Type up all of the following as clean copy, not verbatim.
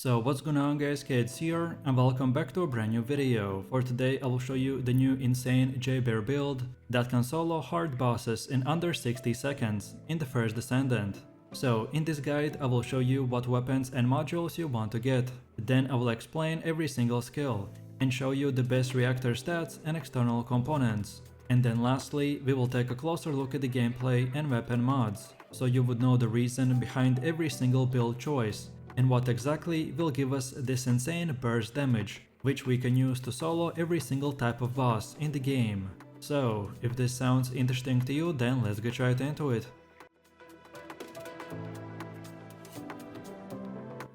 So what's going on guys, Kids here and welcome back to a brand new video. For today I will show you the new insane Jayber build that can solo hard bosses in under 60 seconds in the first Descendant. So in this guide I will show you what weapons and modules you want to get. Then I will explain every single skill and show you the best reactor stats and external components. And then lastly we will take a closer look at the gameplay and weapon mods, so you would know the reason behind every single build choice and what exactly will give us this insane burst damage, which we can use to solo every single type of boss in the game. So, if this sounds interesting to you, then let's get right into it.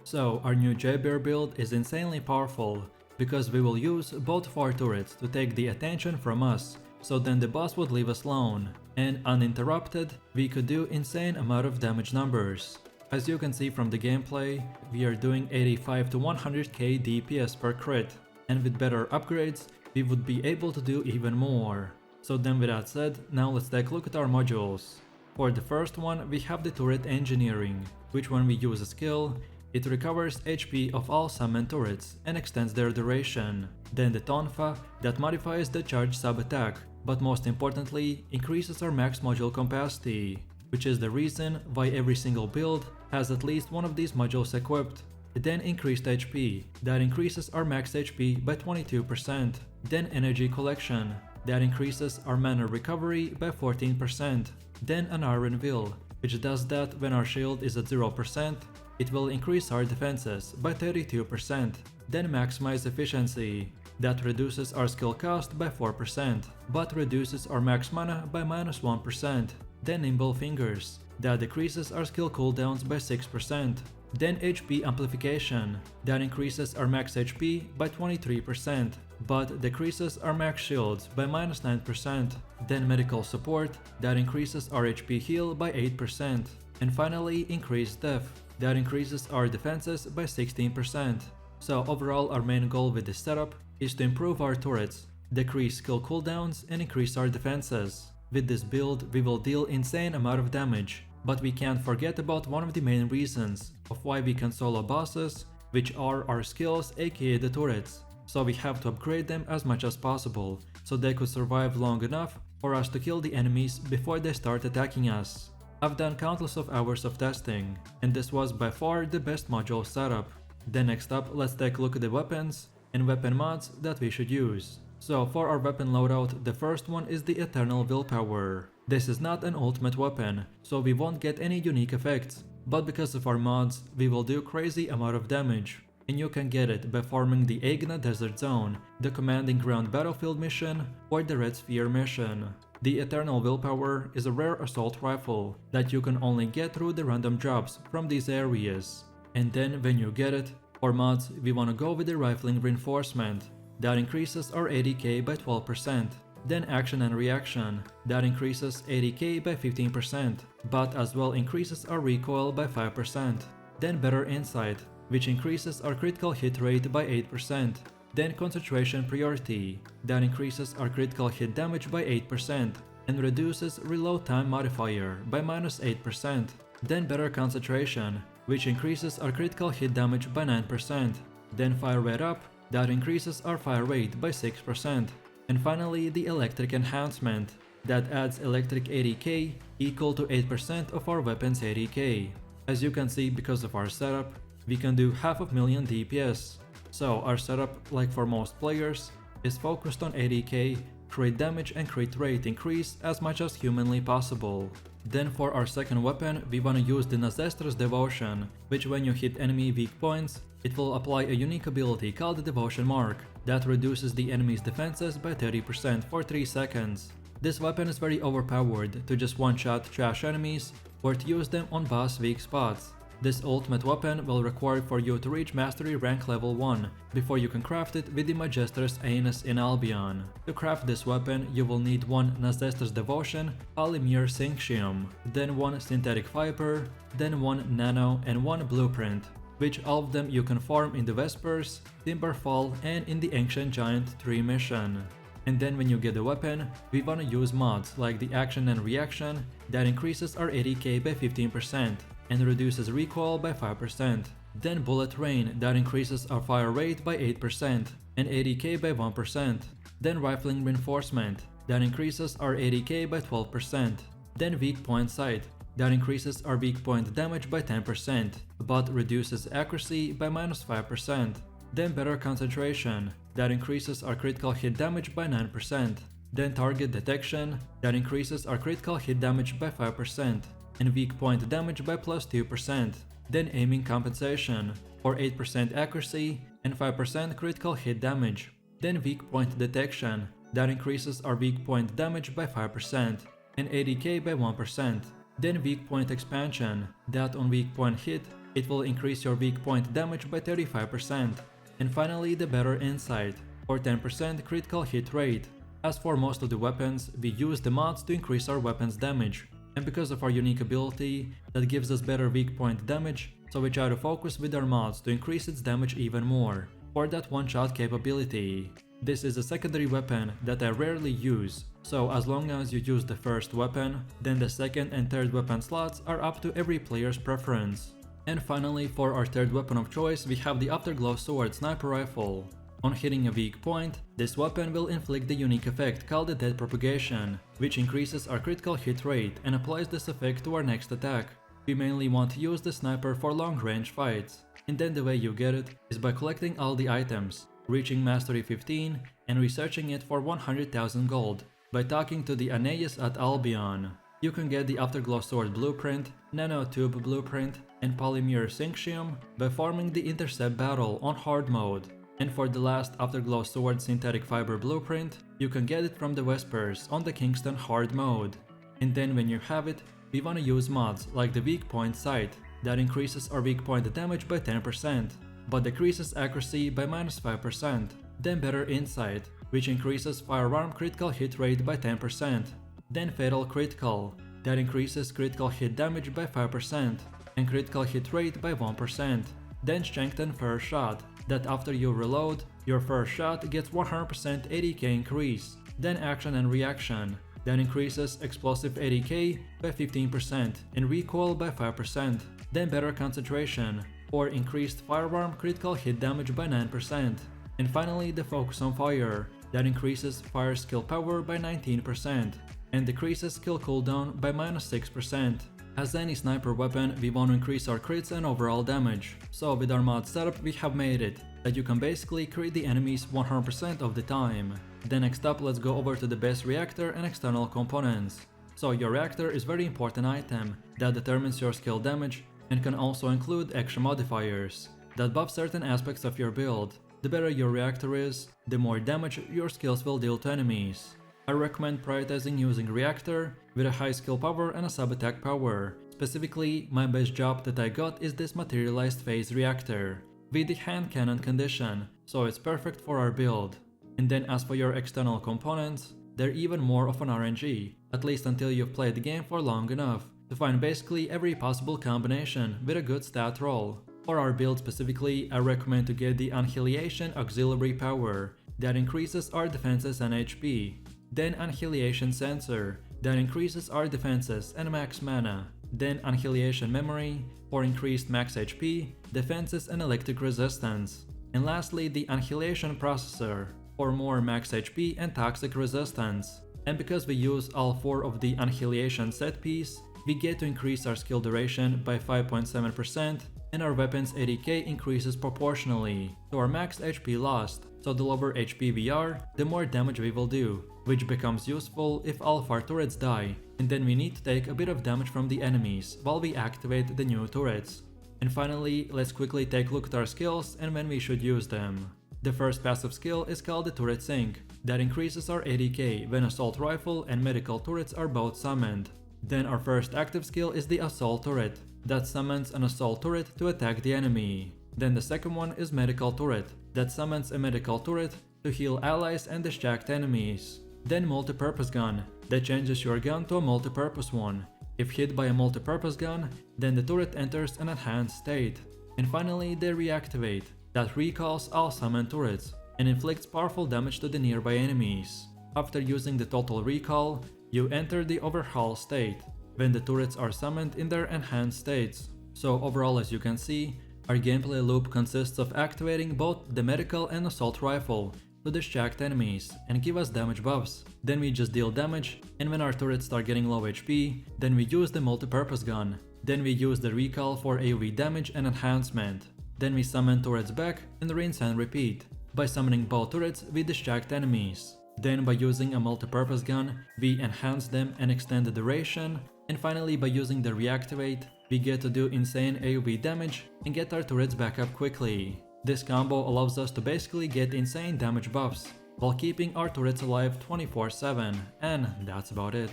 So, our new Jayber build is insanely powerful, because we will use both of our turrets to take the attention from us, so then the boss would leave us alone, and uninterrupted, we could do insane amount of damage numbers. As you can see from the gameplay, we are doing 85 to 100k DPS per crit, and with better upgrades, we would be able to do even more. So then with that said, now let's take a look at our modules. For the first one, we have the turret engineering, which when we use a skill, it recovers HP of all summoned turrets and extends their duration. Then the tonfa, that modifies the charge sub attack, but most importantly, increases our max module capacity, which is the reason why every single build has at least one of these modules equipped. Then increased HP, that increases our max HP by 22%. Then energy collection, that increases our mana recovery by 14%. Then an iron will, which does that when our shield is at 0%, it will increase our defenses by 32%. Then maximize efficiency, that reduces our skill cost by 4%, but reduces our max mana by -1%. Then nimble fingers, that decreases our skill cooldowns by 6%. Then HP amplification, that increases our max HP by 23%, but decreases our max shields by -9%. Then medical support, that increases our HP heal by 8%. And finally increased def, that increases our defenses by 16%. So overall our main goal with this setup is to improve our turrets, decrease skill cooldowns and increase our defenses. With this build, we will deal insane amount of damage, but we can't forget about one of the main reasons of why we can solo bosses, which are our skills, aka the turrets. So we have to upgrade them as much as possible, so they could survive long enough for us to kill the enemies before they start attacking us. I've done countless of hours of testing, and this was by far the best module setup. Then next up, let's take a look at the weapons and weapon mods that we should use. So for our weapon loadout, the first one is the Eternal Willpower. This is not an ultimate weapon, so we won't get any unique effects, but because of our mods, we will do crazy amount of damage. And you can get it by farming the Agna Desert Zone, the Commanding Ground Battlefield mission, or the Red Sphere mission. The Eternal Willpower is a rare assault rifle that you can only get through the random drops from these areas. And then when you get it, for mods, we wanna go with the Rifling Reinforcement, that increases our ADK by 12%. Then action and reaction, that increases ADK by 15%, but as well increases our recoil by 5%. Then better insight, which increases our critical hit rate by 8%. Then concentration priority, that increases our critical hit damage by 8% and reduces reload time modifier by -8%. Then better concentration, which increases our critical hit damage by 9%. Then fire rate up, that increases our fire rate by 6%. And finally the electric enhancement, that adds electric ADK equal to 8% of our weapon's ADK. As you can see, because of our setup, we can do 500,000 DPS. So our setup, like for most players, is focused on ADK, crit damage and crit rate increase as much as humanly possible. Then for our second weapon, we wanna use the Nazestra's Devotion, which when you hit enemy weak points, it will apply a unique ability called the Devotion Mark, that reduces the enemy's defenses by 30% for 3 seconds. This weapon is very overpowered to just one-shot trash enemies, or to use them on boss weak spots. This ultimate weapon will require for you to reach Mastery rank level 1 before you can craft it with the Magister's Anus in Albion. To craft this weapon, you will need one Nazestra's Devotion, Polymere Synxium, then one Synthetic Fiber, then one Nano and one Blueprint, which all of them you can farm in the Vespers, Timberfall and in the Ancient Giant Tree mission. And then when you get the weapon, we wanna use mods like the Action and Reaction that increases our ADK by 15%. and reduces recoil by 5%. Then Bullet Rain, that increases our fire rate by 8% and ADK by 1%. Then Rifling Reinforcement, that increases our ADK by 12%. Then Weak Point Sight, that increases our weak point damage by 10%, but reduces accuracy by -5%. Then Better Concentration, that increases our critical hit damage by 9%. Then Target Detection, that increases our critical hit damage by 5%, and weak point damage by +2%. Then Aiming Compensation, for 8% accuracy and 5% critical hit damage. Then Weak Point Detection, that increases our weak point damage by 5% and ADK by 1%. Then Weak Point Expansion, that on weak point hit, it will increase your weak point damage by 35%. And finally the Better Insight, for 10% critical hit rate. As for most of the weapons, we use the mods to increase our weapons damage. And because of our unique ability that gives us better weak point damage, so we try to focus with our mods to increase its damage even more, for that one-shot capability. This is a secondary weapon that I rarely use, so as long as you use the first weapon, then the second and third weapon slots are up to every player's preference. And finally, for our third weapon of choice, we have the Afterglow Sword Sniper Rifle. On hitting a weak point, this weapon will inflict the unique effect called the Death Propagation, which increases our critical hit rate and applies this effect to our next attack. We mainly want to use the sniper for long range fights, and then the way you get it is by collecting all the items, reaching Mastery 15 and researching it for 100,000 gold by talking to the Aeneas at Albion. You can get the Afterglow Sword Blueprint, Nanotube Blueprint, and Polymer Synxium by farming the Intercept Battle on Hard mode. And for the last Afterglow Sword Synthetic Fiber Blueprint, you can get it from the Vespers on the Kingston Hard mode. And then when you have it, we wanna use mods like the Weak Point Sight, that increases our weak point damage by 10%, but decreases accuracy by -5%. Then Better Insight, which increases firearm critical hit rate by 10%. Then Fatal Critical, that increases critical hit damage by 5% and critical hit rate by 1%. Then Strengthened First Shot, that after you reload, your first shot gets 100% ADK increase. Then Action and Reaction, that increases explosive ADK by 15% and recoil by 5%. Then Better Concentration, or increased firearm critical hit damage by 9%. And finally the Focus on Fire, that increases fire skill power by 19% and decreases skill cooldown by -6%. As any sniper weapon, we want to increase our crits and overall damage, so with our mod setup we have made it that you can basically crit the enemies 100% of the time. Then next up, let's go over to the base reactor and external components. So your reactor is a very important item that determines your skill damage and can also include extra modifiers that buff certain aspects of your build. The better your reactor is, the more damage your skills will deal to enemies. I recommend prioritizing using reactor with a high skill power and a sub-attack power. Specifically, my best job that I got is this materialized phase reactor with the hand cannon condition, so it's perfect for our build. And then as for your external components, they're even more of an RNG, at least until you've played the game for long enough to find basically every possible combination with a good stat roll. For our build specifically, I recommend to get the Annihilation Auxiliary Power that increases our defenses and HP. Then Annihilation Sensor that increases our defenses and max mana. Then Annihilation Memory for increased max HP, defenses and electric resistance. And lastly the Annihilation Processor for more max HP and toxic resistance. And because we use all 4 of the Annihilation set piece, we get to increase our skill duration by 5.7% and our weapons ADK increases proportionally to our max HP lost, so the lower HP we are, the more damage we will do, which becomes useful if all of our turrets die, and then we need to take a bit of damage from the enemies while we activate the new turrets. And finally, let's quickly take a look at our skills and when we should use them. The first passive skill is called the Turret Sync, that increases our ADK when Assault Rifle and Medical Turrets are both summoned. Then our first active skill is the Assault Turret, that summons an Assault Turret to attack the enemy. Then the second one is Medical Turret, that summons a Medical Turret to heal allies and distract enemies. Then Multipurpose Gun, that changes your gun to a multipurpose one. If hit by a multipurpose gun, then the turret enters an enhanced state. And finally the Reactivate, that recalls all summoned turrets and inflicts powerful damage to the nearby enemies. After using the Total Recall, you enter the Overhaul state, when the turrets are summoned in their enhanced states. So overall, as you can see, Our gameplay loop consists of activating both the medical and assault rifle to distract enemies and give us damage buffs. Then we just deal damage, and when our turrets start getting low HP, then we use the multi-purpose gun. Then we use the recall for AoE damage and enhancement. Then we summon turrets back and rinse and repeat. By summoning both turrets, we distract enemies. Then by using a multi-purpose gun, we enhance them and extend the duration. And finally, by using the reactivate, we get to do insane AoE damage and get our turrets back up quickly. This combo allows us to basically get insane damage buffs while keeping our turrets alive 24/7, and that's about it.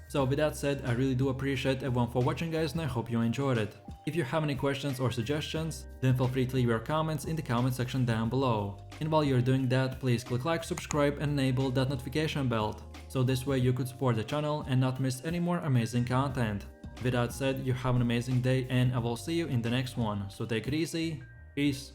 So with that said, I really do appreciate everyone for watching, guys, and I hope you enjoyed it. If you have any questions or suggestions, then feel free to leave your comments in the comment section down below. And while you're doing that, please click like, subscribe and enable that notification bell, so this way you could support the channel and not miss any more amazing content. With that said, you have an amazing day and I will see you in the next one, so take it easy, peace.